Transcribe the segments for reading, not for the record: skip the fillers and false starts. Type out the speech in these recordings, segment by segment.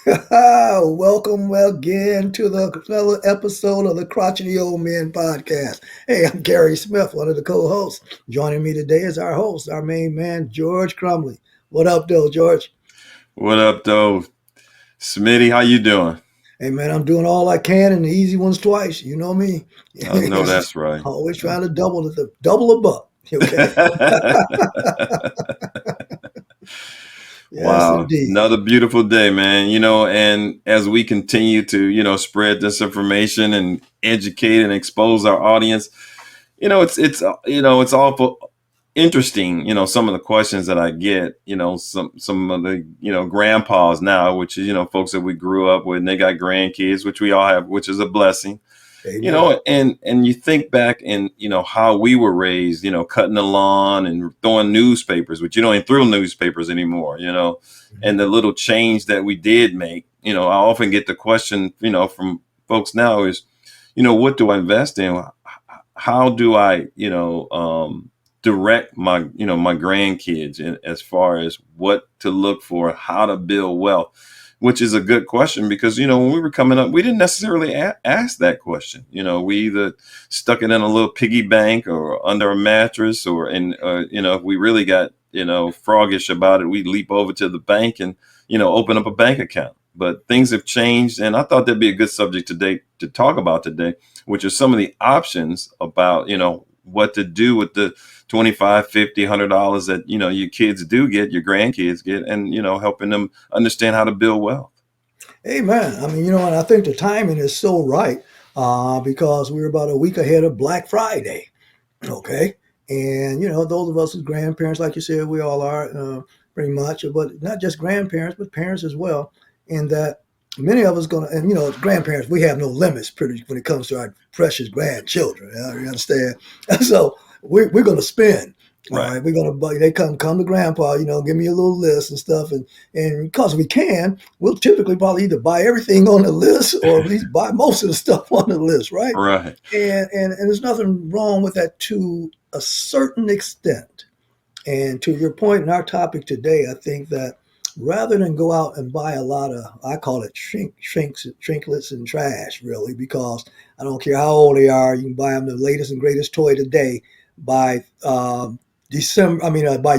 Welcome again to another episode of the Crotchety Old Men podcast. Hey, I'm Gary Smith, one of the co-hosts. Joining me today is our host, our main man, George Crumley. What up, though, George? What up, though? Smitty, how you doing? Hey, man, I'm doing all I can and the easy ones twice. You know me. I know that's right. Always trying to double a buck. Okay. Yes, Wow. indeed. Another beautiful day, man. And as we continue to, spread this information and educate and expose our audience, it's awful interesting, some of the questions that I get, some of the, grandpas now, which is, folks that we grew up with, and they got grandkids, which we all have, which is a blessing. Amen. And you think back and how we were raised, cutting the lawn and throwing newspapers, which you don't even throw newspapers anymore, and the little change that we did make. I often get the question, from folks now is, what do I invest in? How do I, direct my grandkids in as far as what to look for, how to build wealth, which is a good question because when we were coming up, we didn't necessarily ask that question. We either stuck it in a little piggy bank or under a mattress, or if we really got froggish about it, we'd leap over to the bank and open up a bank account. But things have changed, and I thought that'd be a good subject today to talk about today, which are some of the options about what to do with the 25, 50, $100 that your kids do get, your grandkids get, and helping them understand how to build wealth. Amen. I mean, and I think the timing is so right because we're about a week ahead of Black Friday. Okay. And, those of us as grandparents, like you said, we all are pretty much, but not just grandparents, but parents as well. And that many of us going to, and, grandparents, we have no limits pretty when it comes to our precious grandchildren. You understand? So we're going to spend. All Right. right, we're gonna buy. They come to grandpa, give me a little list and stuff, and because we can, we'll typically probably either buy everything on the list or at least buy most of the stuff on the list, right? Right. And there's nothing wrong with that to a certain extent. And to your point in our topic today, I think that rather than go out and buy a lot of, I call it trinklets and trash, really, because I don't care how old they are, you can buy them the latest and greatest toy today. By by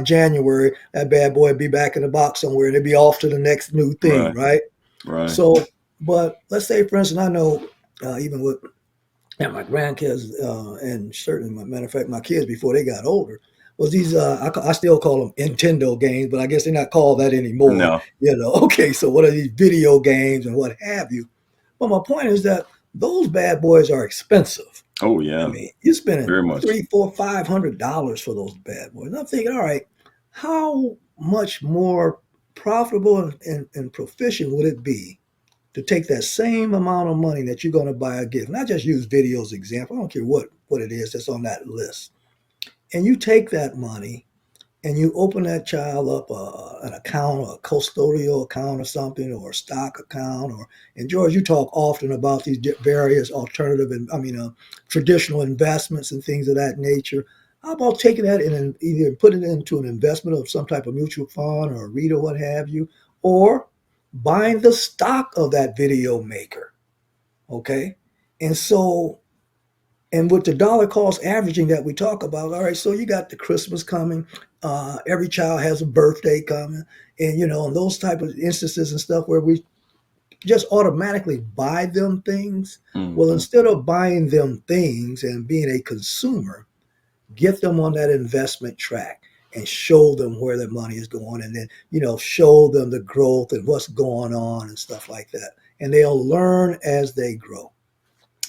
January, that bad boy would be back in the box somewhere and it'd be off to the next new thing, Right. right? Right. So, but let's say, for instance, I know even with my grandkids, and certainly, matter of fact, my kids before they got older, was these, I still call them Nintendo games, but I guess they're not called that anymore. No. Okay, so what are these video games and what have you? But my point is that those bad boys are expensive. Oh I yeah. mean, you're spending Very much. three, four, $500 for those bad boys. And I'm thinking, all right, how much more profitable and proficient would it be to take that same amount of money that you're going to buy a gift, not just use video as example, I don't care what it is that's on that list, and you take that money and you open that child up an account or a custodial account or something or a stock account and George, you talk often about these various alternative and traditional investments and things of that nature. How about taking that and either put it into an investment of some type of mutual fund or a REIT or what have you, or buying the stock of that video maker? Okay. And so, and with the dollar cost averaging that we talk about, all right, so you got the Christmas coming, every child has a birthday coming, and and those type of instances and stuff where we just automatically buy them things. Well, Hmm. instead of buying them things and being a consumer, get them on that investment track and show them where their money is going, and then show them the growth and what's going on and stuff like that, and they'll learn as they grow.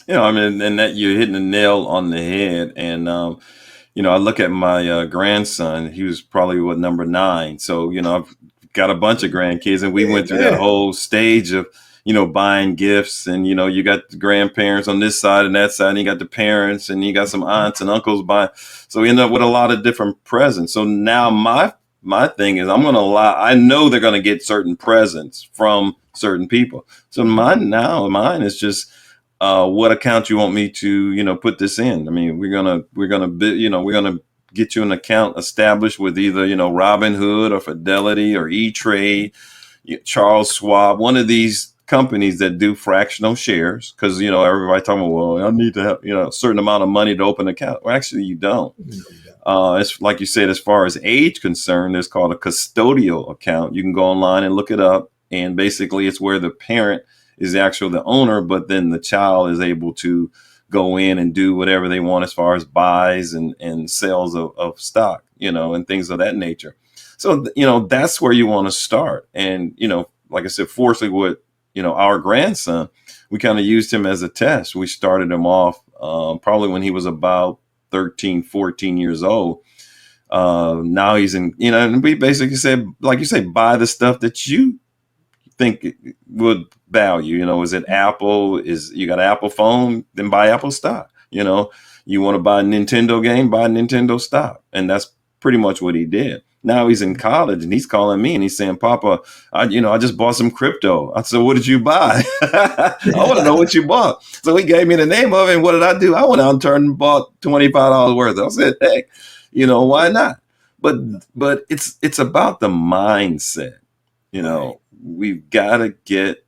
I mean, and that you're hitting the nail on the head. And I look at my grandson. He was probably what, number 9. So I've got a bunch of grandkids, and we went through that Amen. whole stage of buying gifts, and you got the grandparents on this side and that side, and you got the parents, and you got some aunts and uncles buying. So we end up with a lot of different presents. So now my thing is, I'm going to allow. I know they're going to get certain presents from certain people. So mine is just what account you want me to put this in. I mean, we're gonna get you an account established with either Robinhood or Fidelity or E-Trade, Charles Schwab, one of these companies that do fractional shares, because everybody talking about, well, I need to have a certain amount of money to open an account. Well, actually, you don't. No, you don't. It's like you said, as far as age concerned, it's called a custodial account. You can go online and look it up, and basically, it's where the parent is actually the owner, but then the child is able to go in and do whatever they want as far as buys and sales of stock, and things of that nature. So, that's where you want to start. And, like I said, fortunately with, our grandson, we kind of used him as a test. We started him off probably when he was about 13, 14 years old. Now he's in, and we basically said, like you say, buy the stuff that you think it would value. Is it Apple? Is you got an Apple phone? Then buy Apple stock. You want to buy a Nintendo game? Buy Nintendo stock. And that's pretty much what he did. Now he's in college and he's calling me and he's saying, Papa, I just bought some crypto. I said, what did you buy? I want to know what you bought. So he gave me the name of it. And what did I do? I went out and turned and bought $25 worth. I said, hey, why not? But it's about the mindset. Right. We've got to get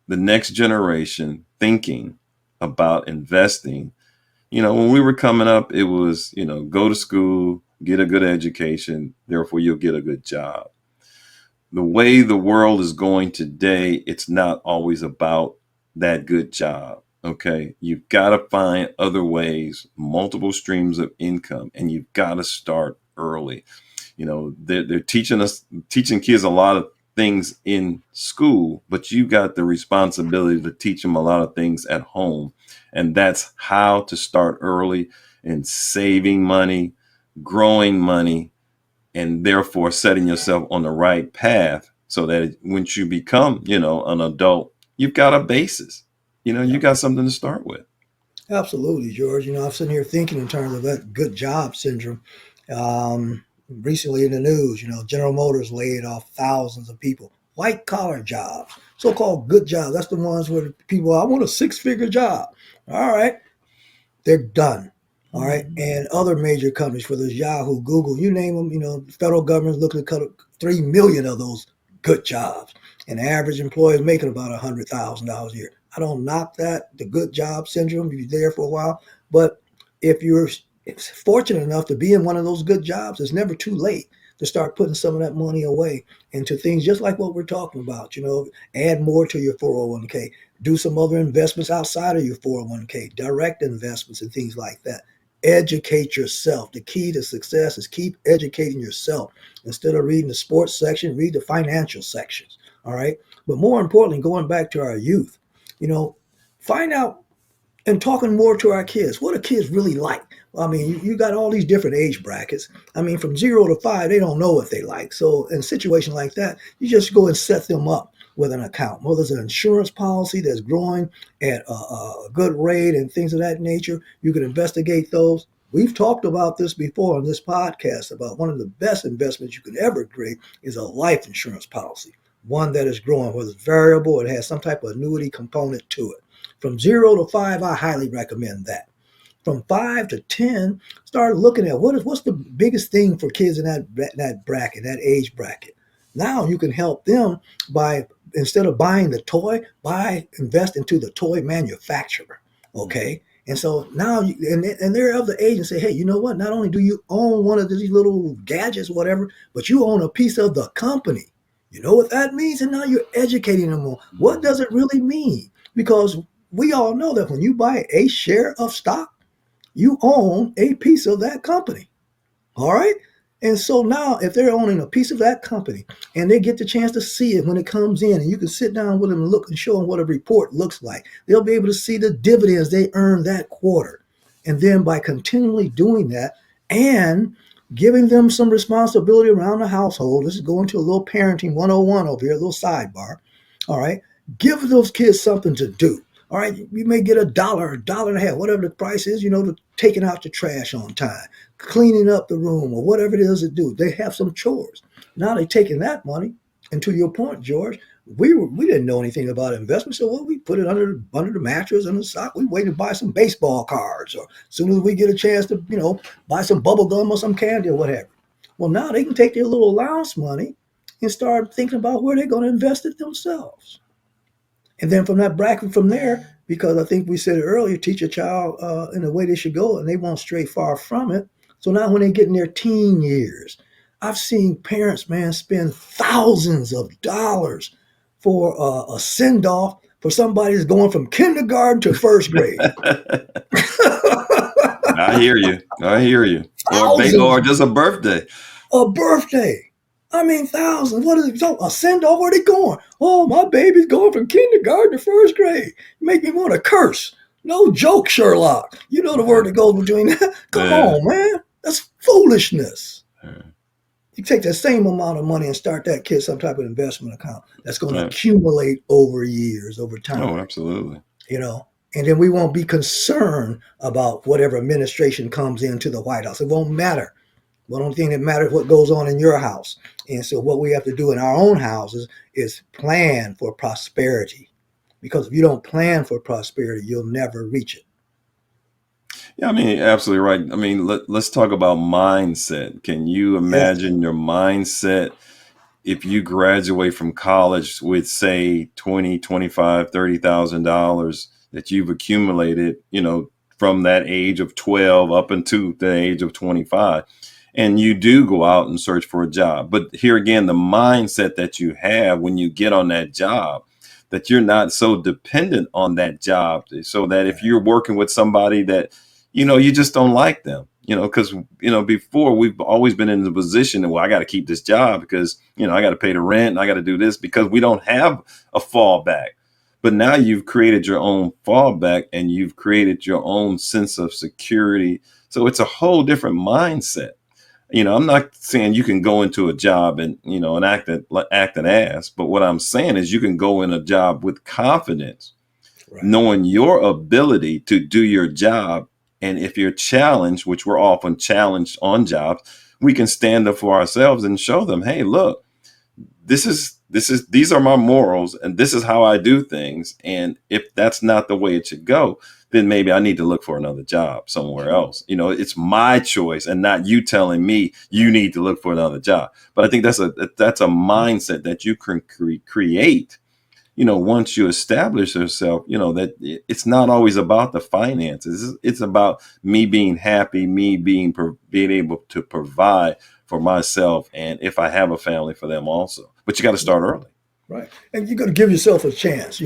the next generation thinking about investing. When we were coming up, it was, go to school, get a good education, therefore you'll get a good job. The way the world is going today, it's not always about that good job. Okay. You've got to find other ways, multiple streams of income, and you've got to start early. They're teaching kids a lot of things in school, but you got the responsibility to teach them a lot of things at home. And that's how to start early in saving money, growing money, and therefore setting yourself on the right path so that once you become, an adult, you've got a basis. You Yeah. got something to start with. Absolutely, George. I'm sitting here thinking in terms of that good job syndrome. Recently in the news, General Motors laid off thousands of people. White collar jobs, so called good jobs. That's the ones where the people, I want a six-figure job. All right, they're done. All right. And other major companies, whether it's Yahoo, Google, you name them, the federal government's looking to cut 3 million of those good jobs. And the average employee is making about $100,000 a year. I don't knock that, the good job syndrome, you're there for a while. But if you're fortunate enough to be in one of those good jobs, it's never too late to start putting some of that money away into things just like what we're talking about. Add more to your 401k, do some other investments outside of your 401k, direct investments and things like that. Educate yourself. The key to success is keep educating yourself. Instead of reading the sports section, read the financial sections. All right. But more importantly, going back to our youth, you know, find out and talking more to our kids. What do kids really like? I mean, you got all these different age brackets. I mean, from 0 to 5, they don't know what they like. So in a situation like that, you just go and set them up with an account. Whether it's an insurance policy that's growing at a good rate and things of that nature, you can investigate those. We've talked about this before on this podcast about one of the best investments you could ever create is a life insurance policy, one that is growing, whether it's variable, it has some type of annuity component to it. From 0 to 5, I highly recommend that. From 5 to 10, start looking at what's the biggest thing for kids in that bracket, that age bracket. Now you can help them by, instead of buying the toy, invest into the toy manufacturer. Okay. And so now, and they're of the age and say, hey, you know what? Not only do you own one of these little gadgets, whatever, but you own a piece of the company. You know what that means? And now you're educating them on what does it really mean? Because we all know that when you buy a share of stock, you own a piece of that company. All right. And so now, if they're owning a piece of that company and they get the chance to see it when it comes in, and you can sit down with them and look and show them what a report looks like, they'll be able to see the dividends they earned that quarter. And then by continually doing that and giving them some responsibility around the household, this is going to a little parenting 101 over here, a little sidebar. All right. Give those kids something to do. All right, you may get $1, $1.50, whatever the price is, to taking out the trash on time, cleaning up the room, or whatever it is to do. They have some chores. Now they're taking that money, and to your point, George, we didn't know anything about investment, so we put it under the mattress and the sock. We wait to buy some baseball cards, or as soon as we get a chance to buy some bubble gum or some candy or whatever. Well, now they can take their little allowance money and start thinking about where they're going to invest it themselves. And then from that bracket from there, because I think we said it earlier, teach a child in the way they should go, and they won't stray far from it. So now when they get in their teen years, I've seen parents, man, spend thousands of dollars for a send off for somebody that's going from kindergarten to first grade. I hear you. I hear you. Thousands Or just a birthday. a birthday. I mean, thousands. What is it? A send off? Where are they going? Oh, my baby's going from kindergarten to first grade. You make me want to curse. No joke, Sherlock. You know the word that goes between that. Come Yeah. on, man. That's foolishness. Yeah. You take that same amount of money and start that kid some type of investment account that's going to Right. accumulate over years, over Oh, time, absolutely. you know. And then we won't be concerned about whatever administration comes into the White House. It won't matter. The only thing that matters is what goes on in your house. And so what we have to do in our own houses is plan for prosperity. Because if you don't plan for prosperity, you'll never reach it. Yeah, I mean, absolutely right. I mean, let's talk about mindset. Can you Yes. imagine your mindset if you graduate from college with say 20, 25, $30,000 that you've accumulated, from that age of 12 up into the age of 25, and you do go out and search for a job. But here again, the mindset that you have when you get on that job, that you're not so dependent on that job, so that if you're working with somebody that, you just don't like them, because, before we've always been in the position that, well, I got to keep this job because, I got to pay the rent and I got to do this because we don't have a fallback. But now you've created your own fallback and you've created your own sense of security. So it's a whole different mindset. I'm not saying you can go into a job and, and act an ass, but what I'm saying is you can go in a job with confidence, Right. knowing your ability to do your job. And if you're challenged, which we're often challenged on jobs, we can stand up for ourselves and show them, hey, look, these are my morals and this is how I do things. And if that's not the way it should go, then maybe I need to look for another job somewhere else. It's my choice and not you telling me you need to look for another job. But I think that's a mindset that you can create, once you establish yourself, that it's not always about the finances. It's about me being happy, me being able to provide for myself, and if I have a family, for them also. But you got to start early. Right. And you got to give yourself a chance.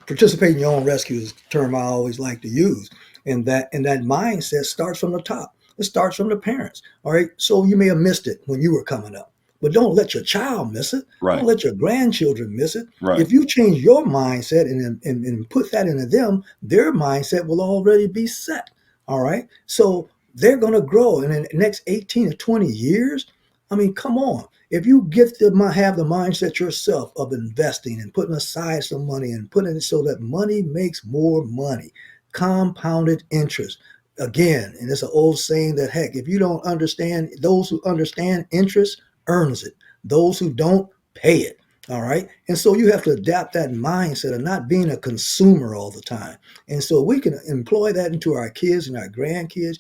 Participate in your own rescue is a term I always like to use. And that mindset starts from the top. It starts from the parents. All right. So you may have missed it when you were coming up, but don't let your child miss it. Don't Right. let your grandchildren miss it. Right. If you change your mindset and put that into them, their mindset will already be set. All right. So they're going to grow. And in the next 18 to 20 years, I mean, come on. If you have the mindset yourself of investing and putting aside some money and putting it so that money makes more money, compounded interest. Again, and it's an old saying that, heck, if you don't understand, those who understand interest earns it. Those who don't, pay it. All right. And so you have to adapt that mindset of not being a consumer all the time. And so we can employ that into our kids and our grandkids,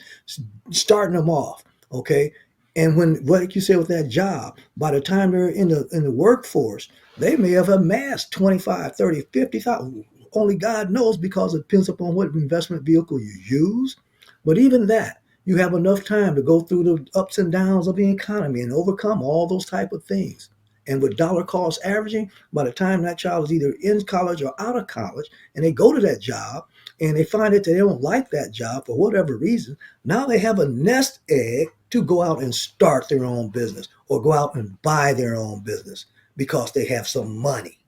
starting them off. Okay. And when, like you said, with that job, by the time they're in the workforce, they may have amassed 25, 30, 50,000. Only God knows, because it depends upon what investment vehicle you use. But even that, you have enough time to go through the ups and downs of the economy and overcome all those type of things. And with dollar cost averaging, by the time that child is either in college or out of college, and they go to that job and they find that they don't like that job for whatever reason, now they have a nest egg to go out and start their own business or go out and buy their own business because they have some money.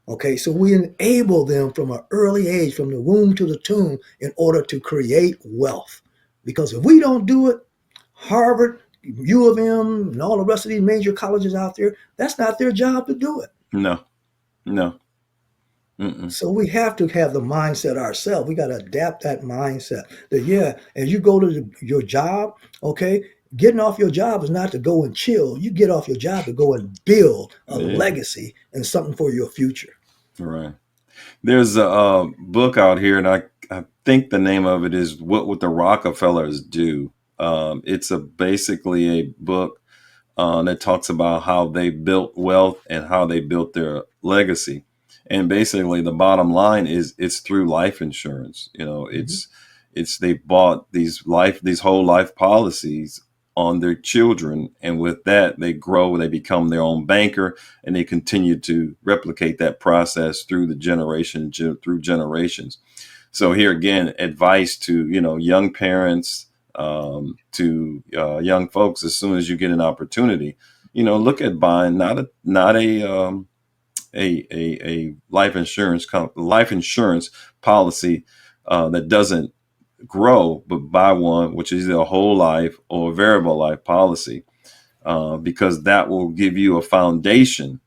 Okay, so we enable them from an early age, from the womb to the tomb, in order to create wealth. Because if we don't do it, Harvard, U of M, and all the rest of these major colleges out there, that's not their job to do it. No. No. Mm-mm. So we have to have the mindset ourselves. We got to adapt that mindset. That, yeah, as you go to your job, okay, getting off your job is not to go and chill. You get off your job to go and build a Yeah. legacy and something for your future. Right. There's a book out here, and I think the name of it is "What Would the Rockefellers Do." It's basically a book that talks about how they built wealth and how they built their legacy. And basically, the bottom line is it's through life insurance. Mhm. It's they bought these whole life policies on their children, and with that, they grow. They become their own banker, and they continue to replicate that process through through generations. So here again, advice to young parents, to young folks. As soon as you get an opportunity, look at buying not a life insurance policy that doesn't grow, but buy one which is either a whole life or a variable life policy, because that will give you a foundation,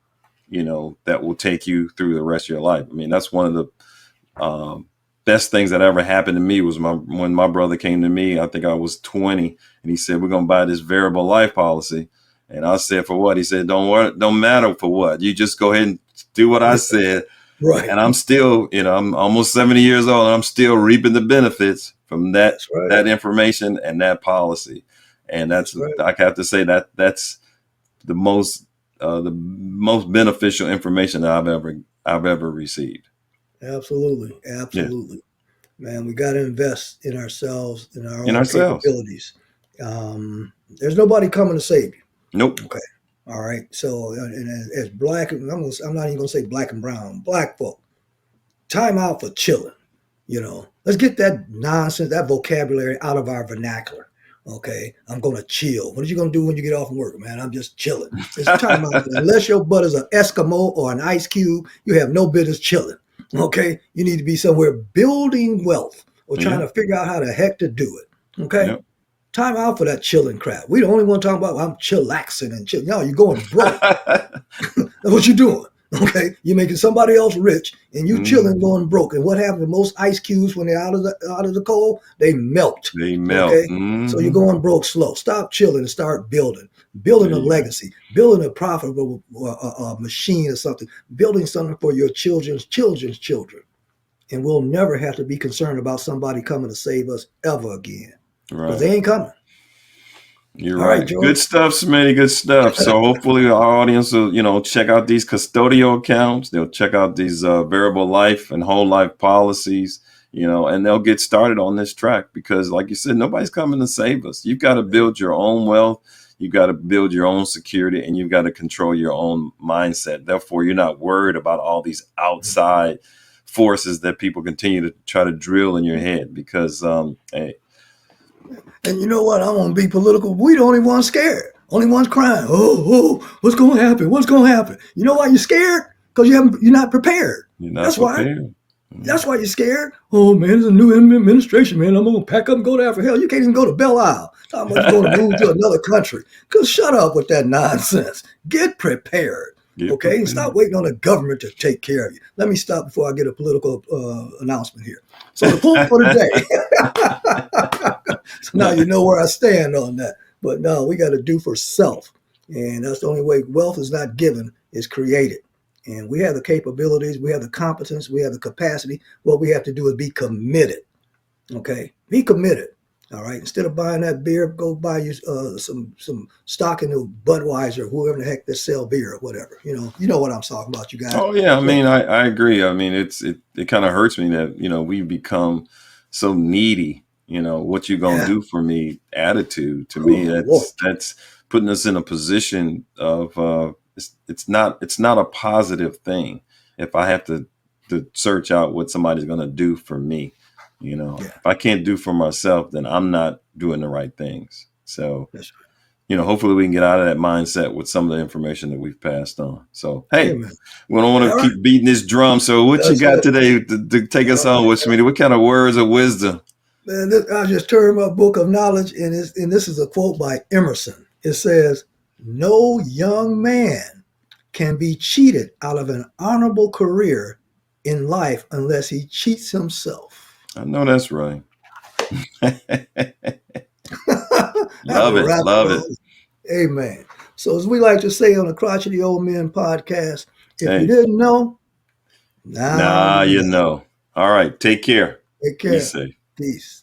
that will take you through the rest of your life. I mean, that's one of the best things that ever happened to me was when my brother came to me. I think I was 20, and he said, "We're gonna buy this variable life policy." And I said, "For what?" He said, "Don't worry, don't matter for what. You just go ahead and do what I said." Right. And I'm still, I'm almost 70 years old, and I'm still reaping the benefits from that That's right. that information and that policy. And That's right. I have to say that's the most beneficial information that I've ever received. Absolutely. Yeah, Absolutely. Man, we got to invest in ourselves, in our in own ourselves. capabilities. There's nobody coming to save you. Nope. Okay. All right. So, and as black, I'm not even going to say black and brown, black folk, time out for chilling. Let's get that nonsense, that vocabulary out of our vernacular. Okay. I'm going to chill. What are you going to do when you get off from work, man? I'm just chilling. It's time out. Unless your butt is an Eskimo or an ice cube, you have no business chilling. Okay. You need to be somewhere building wealth or trying Yeah. to figure out how the heck to do it. Okay. Yep. Time out for that chilling crap. We the only one talking about I'm chillaxing and chill. No, you're going broke. That's what you're doing. Okay, you're making somebody else rich, and you chilling, Mhm. going broke. And what happens to most ice cubes when they're out of the cold? They melt. They melt. Okay, so you're Hmm. going broke slow. Stop chilling and start building There a you go. legacy, building a profitable machine or something, building something for your children's children, and we'll never have to be concerned about somebody coming to save us ever again because Right. they ain't coming. You're All right, right. Good George. stuff, Smitty. Good stuff. So hopefully our audience will, check out these custodial accounts. They'll check out these variable life and whole life policies, and they'll get started on this track because, like you said, nobody's coming to save us. You've got to build your own wealth. You've got to build your own security, and you've got to control your own mindset. Therefore, you're not worried about all these outside forces that people continue to try to drill in your head because, hey, And you know what? I'm gonna be political. We the only ones scared. Only ones crying. What's gonna happen? What's gonna happen? You know why you're scared? Because you're not prepared. you're not That's why. prepared. That's why you're scared. Oh man, there's a new administration, man. I'm gonna pack up and go there for hell. You can't even go to Belle Isle. Talking about you're gonna move to another country. Cause shut up with that nonsense. Get prepared. Get Okay, and stop prepared. waiting on the government to take care of you. Let me stop before I get a political announcement here. So the quote for the day. So now you know where I stand on that. But no, we got to do for self. And that's the only way wealth is not given, is created. And we have the capabilities, we have the competence, we have the capacity. What we have to do is be committed. Okay? Be committed. All right. Instead of buying that beer, go buy you some stock in the Budweiser, whoever the heck that sell beer or whatever. You know what I'm talking about, you guys. Oh yeah, I So mean, I agree. I mean, it kind of hurts me that we become so needy. What you gonna yeah. do for me? Attitude to me. Oh Lord. That's putting us in a position of it's not a positive thing. If I have to search out what somebody's gonna do for me, Yeah. if I can't do for myself, then I'm not doing the right things. So That's hopefully we can get out of that mindset with some of the information that we've passed on. So, right. hey, Amen. we don't want All to right. keep beating this drum. So, what you That's got it. today to take us All on right. with, Smitty? What kind of words of wisdom? Man, I just turned my book of knowledge, and this is a quote by Emerson. It says, "No young man can be cheated out of an honorable career in life unless he cheats himself." I know that's right. That Love it. wraps it Love it. all. Amen. So, as we like to say on the Crotchety Old Men podcast, if you Hey, didn't know, now nah, you you know. know. All right. Take care. Take Be care. safe. Peace.